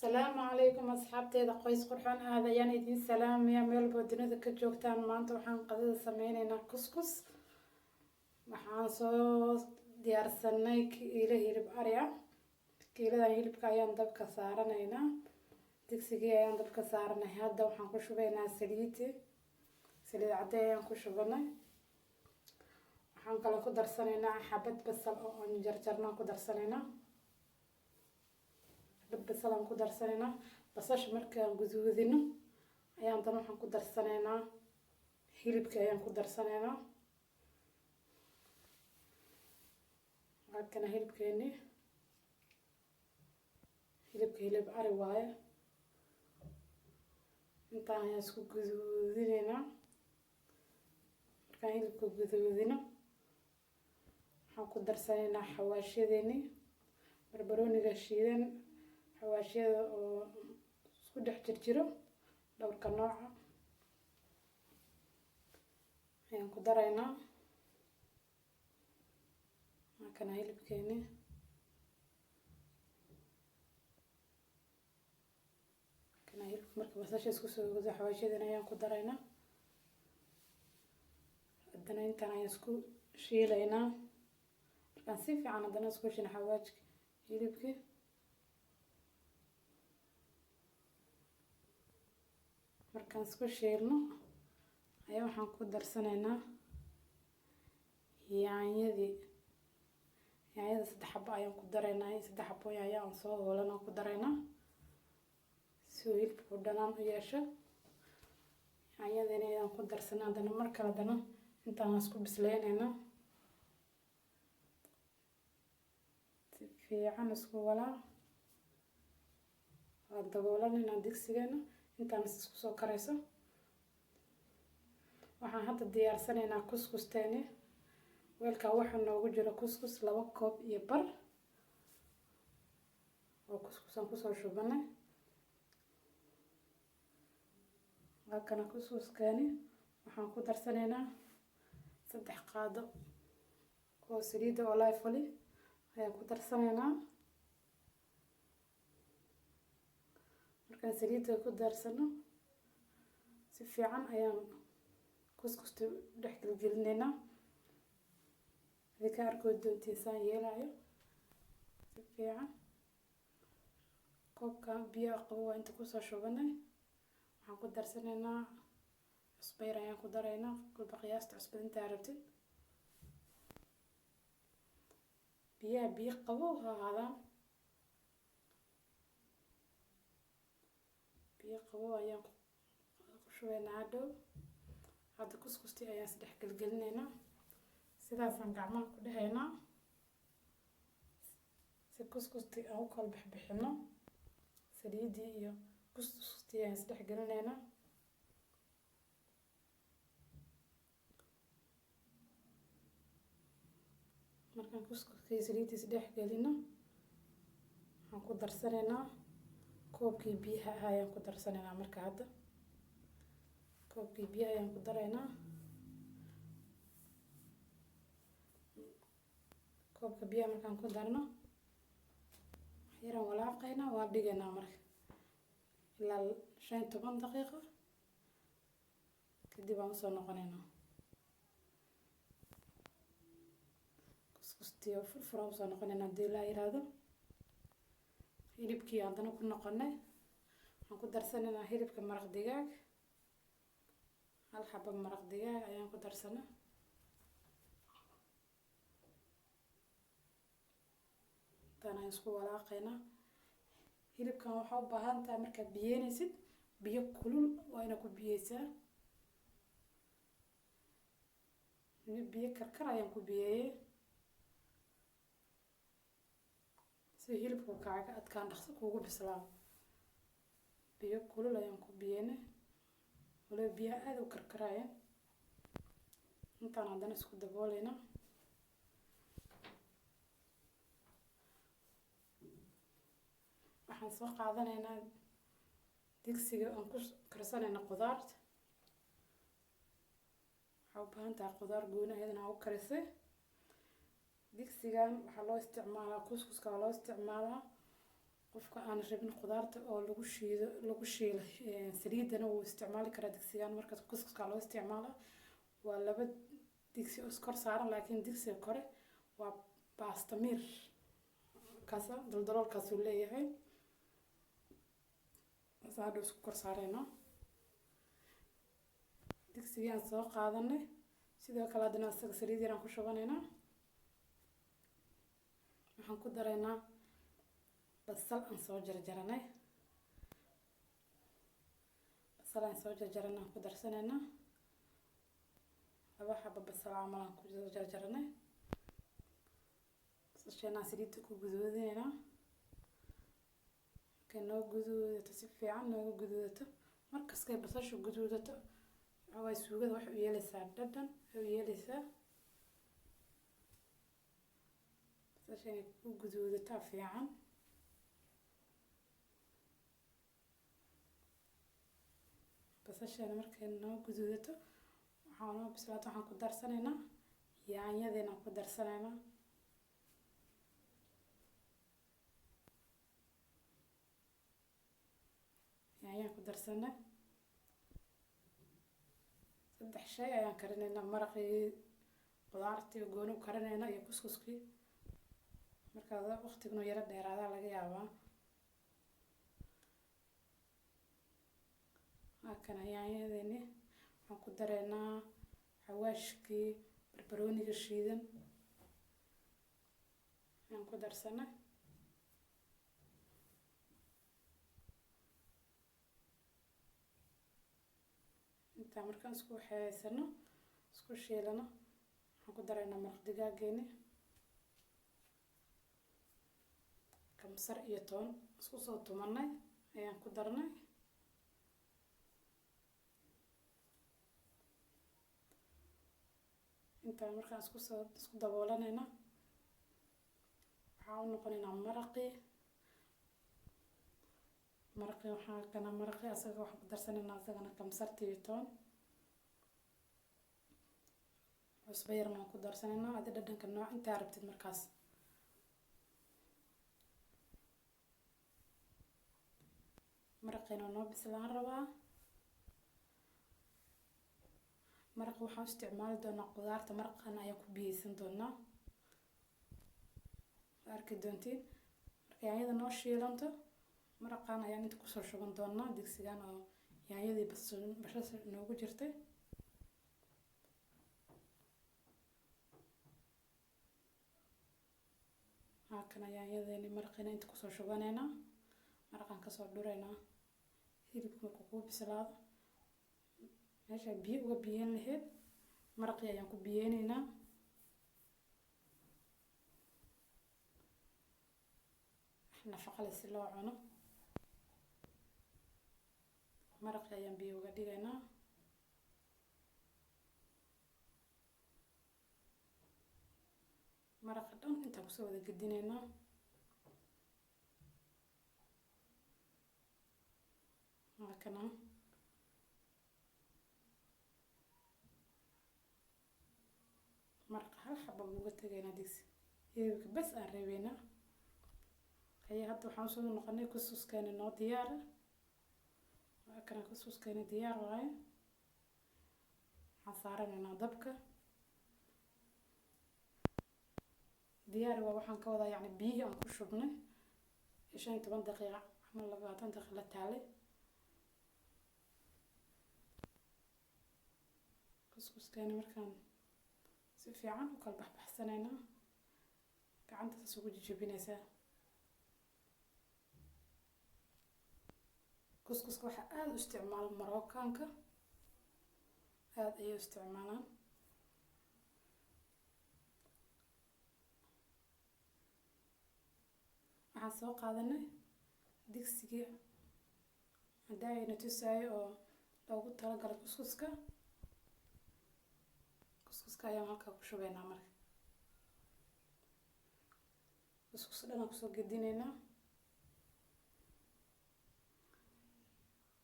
السلام عليكم أصحابتي قويس قرحان هذا يعني دين سلام يا ميل بودنيدا كجوجتان maanta waxaan qadada sameynaynaa kuskus waxaan soo diyaarsanay kiilo hilib ari ah kiilada hilibka ayaan dabka saaranaynaa digsiga ayaan dabka saaranay hadda waxaan ku shubaynaa saliid cad ayaan ku shubanay waxaan kala ku darsanaynaa xabad basal oo aan jarjarnaa ku darsanaynaa basal aan ku darsanaynaa basasha markaan guduudino ayaan tan waxaan ku darsanaynaa hilibka ayaan ku darsanaynaa halkan hilibkeeni hilib ari waaye intaan ayaan isku guduudinaynaa markaan hilibka guduudino waxaan ku darsanaynaa xawaashyadeeni barbarooniga shiidan xawaashyada oo isku dhex jirjiro dhowrka nooca ayaan ku daraynaa markaan hilibkeeni marka basasha isku soo godo xawaashyadeena ayaan ku daraynaa haddana intaan ayaan isku shiilaynaa markaan si fiican haddana isku shiilno xawaajka hilibkii markaan isku shiilno ayaa waxaan ku darsanaynaa yaanyada 3 xabo ayaan ku daraynaa 3 xabo yaanyo aan soo hoolana ku daraynaa si uu hilibku dhanaan u yeesho yaanyadana ayaan ku darsanaa haddana mar kale haddana intaan isku bislaynaynaa si fiican isku walaa waa daboolanaynaa digsigeena intaan isku soo karayso waxaan hadda diyaarsanaynaa kuskusteeni weelka waxa noogu jiro kuskus 2 koob iyo bar oo kuskusan ku soo shubanay halkan kuskuskeeni waxaan ku darsanaynaa 3 qaado oo saliid olive oil ayaan ku darsanaynaa markaan saliidda ku darsano si fiican ayaan kuskusta dhex gelinaynaa idinka arkood doontiisaan yeelayo si fiican koobka biyo qabo waa inta kusoo shubanay waxaan ku darsanaynaa cusbo yar ayaan ku daraynaa kolba qiyaasta cusbada intaa rabtid biyo qabo ha ahaadaan biyo qabo ayaan ku shubaynaa hadda kuskustii ayaan isdhex gelinaynaa sidaasaan gacmaha ku dhahaynaa si kuskustii aan u kala bixino saliidii iyo kuskustii ayaan isdhex gelinaynaa markaan kuskuskii saliidii isdhex gelino waxaan ku darsanaynaa koobkii biyaha ah ayaan ku darsanaynaa marka hadda koobkii biyaha ayaan ku daraynaa koobka biyaha markaan ku darno yaraan walaaqaynaa waa dhigaynaa marka ilaa 15 daqiiqo kadib aan usoo noqonaynaa kuskustii oo furfuran usoo noqonaynaa haddii la yiraahdo hilibkii haddana ku noqonay waxaan ku darsanaynaa hilibka maraq digaag 1 xabo maraq digaag ayaan ku darsanaa intaan ayaan isku walaaqaynaa hilibkan waxaa u baahan tahay markaad biyeynaysid biyo kulul waa inaad ku biyeysaa biyo karkar ayaan ku biyeeyey si hilibku kaaga adkaan dhaqso kuugu bislaado biyo kulul ayaan ku biyeynay wala biyo aad u karkarayaan intaan haddana isku dabooleynaa waxaan soo qaadanaynaa digsiga aan ku karsanayna qudaarta waxaa u baahan tahay qudaar gooni ayadana u karisay digsigan waxaa loo isticmaalaa kuskuska waa loo isticmaalaa qofka aan rabin khudaarta oo lagu shiilo saliidana wuu isticmaali karaa digsigan. Marka kuskuska loo isticmaalo waa 2 digsi oo iskor saaran, laakiin digsiga kore waa basta mir kaasa daldaloolkaas uu leeyahay. Saado isku kor saarayno digsigan soo qaadanay. sidoo kale hadana asaga saliid yar aan ku shubanayna. waxaan ku daraynaa basal aan soo jarjaranay. ku darsanayna 2 xabo basal camal aan ku jarjaranay. basasheena saliid ku guduudinayna. noo guduudato si fiican noogu guduudato. markaskay basashu guduudato way suugada wax u yeelaysaa dhadhan u yeelaysaa. basasheena ku guduudata fiican. basasheena markay noo guduudato waxaan noo bislaato waxaan ku darsanaynaa yaanyadeena ku darsanaynaa. yaanyaan ku darsanay. 3 shay ayaan karinaynaa. maraqii qudaartii gooni u karinaynaa iyo kuskuskii. marka waqtiguna yara dheeraada laga yaabaa. kana yaanyadeeni waxaan ku dareynaa xawaashkii barbarooniga shiidan aan ku darsanay. inta markaan isku waxeysano isku shiilano waxaan ku dareynaa maraq digaageeni, kamsar iyo toon isku soo tumanay ayaan ku darnay. inta markaan isku daboolanayna waxaan u noqonaynaa maraqii waxaan kana maraqii asaga waxaan ku darsanaynaa asagana kamsarta iyo toon. cusbo yarna waan ku darsanaynaa adi dhadhanka nooc intaa rabtid markaas. maraqeena noo bislaan rabaa. maraq waxaan isticmaali doonaa qudaarta maraqan ayaan ku biyeysan doonaa. arki doontiin marka yaanyada noo shiilanto maraqan ayaan inta kusoo shuban doonaa digsigan oo yaanyadii basasha noogu jirtay. kana yaanyadeeni maraqina inta kusoo shubanaynaa. maraqan kasoo dhuraynaa. hilibka markuu ku bislaado meesha biyo uga biyen lahayd maraqii ayaan ku biyeynaynaa. nafaqo leh si loo cuno. maraqii ayaan biyo uga dhigaynaa. maraqa dhan intaan kusoo wada gedinaynaa. kana maraqa hal xabo uga tagaynaa digsi. hilibka bas aan reebaynaa. hadda waxaan soo noqonay kuskuskeena noo diyaara. kana kuskuskeena diyaar waaye. waxaan saaranaynaa dabka. diyaar waa waxaan ka wadaa yacni biyihii aan ku shubnay 15 daqiiqo ama 20 daqiiqo la taalay. kuskuskeena markaan si fiican u kala baxbaxsanaynaa. gacanta saas ugu jijibinaysaa. kuskuska waxaa aad u isticmaala marookaanka. aad ayay u isticmaalaan. waxaan soo qaadanay digsigii hadaayna tusaayo oo loogu talagalay kuskuska. kuskuska ayaan halkaa ku shubaynaa. marka kuskuska dhan aan kusoo gedinaynaa.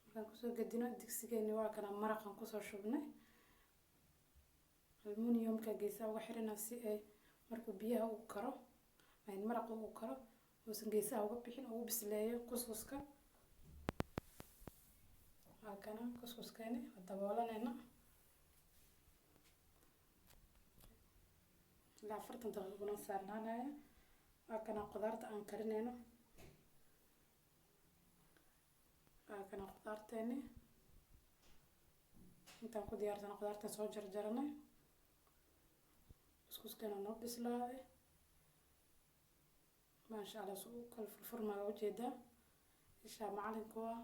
markaan kusoo gedino digsigeeni waa kana maraqan kusoo shubnay. aluminiumka geesaha uga xirina si ay markuu biyaha u karo maraqa u karo uusan geesaha uga bixin oo u bisleeyo kuskuska. halkana kuskuskeeni daboolanayna ilaa 40 daqiiqo kuna saarnaanaya. halkana qudaarta aan karinayno, halkana qudaarteeni intaan ku diyaarsana qudaartan soo jarjaranay. kuskuskeena noo bislaaday maasha Allah. suu kala furfurmaya ujeedaa isha macalinku waa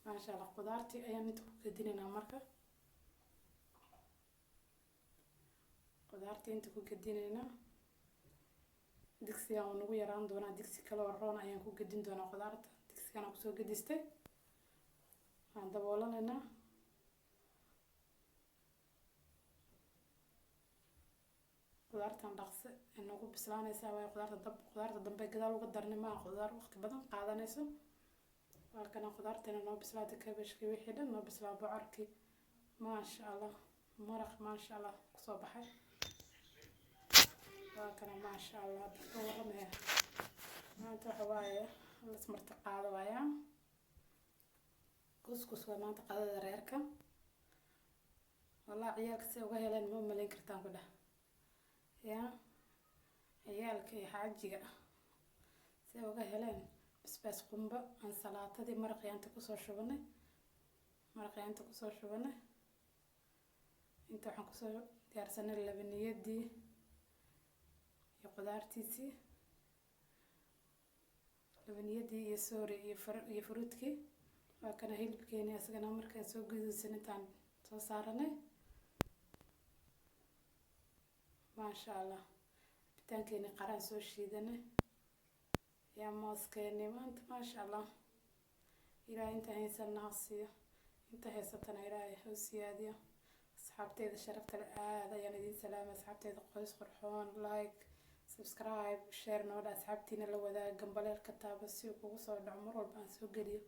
maasha Allah. qudaartii ayaan inta ku gadinaynaa marka. qudaartii inta ku gadinaynaa digsigan uu nagu yaraan doonaa, digsi kale oo roon ayaan ku gadin doonaa qudaarta. digsigan aan kusoo gadistay waan daboolanaynaa. qudaartan dhaqso ay nagu bislaanaysaa waayo qudaarta dambe gadaal uga darnay maaha, qudaar waqti badan qaadanayso. halkana qudaarteena noo bislaatay, kaabashkii wixii dhan noo bislaa, bocorkii maasha Allah. maraq maasha Allah kusoo baxay. halkana maasha Allah dadka waramaya maanta waxa waaye las marti qaado waaya. kuskus waa maanta qadada reerka. والله عيالك سووا هلا مو ملين كرتان كده يا عيالك يا حاجة سووا هلا بس قنبة عن سلطة دي مرقي أنت كسر شغلنا مرقي أنت كسر شغلنا أنت حنكسر ديارسنا اللبنية دي يا قدرتيسي اللبنية دي يا سوري يا فروتكي وكان هيل بكيني أسجن عمرك سوق جزء سنتان صارنا ما شاء الله. بتانكيني قران سو شيدنا يا موسكيني ما انت ما شاء الله. إلى انت هيسا الناصية انت هيسا تنايراي هوسيادية. أصحابتي إذا شرفت هذا يعني دين سلام. أصحابتي إذا قوس فرحون لايك سبسكرايب شير نودا. أصحابتينا لو ذا قنبلة الكتابة سيوكو وصول عمر والبان سوق قريب.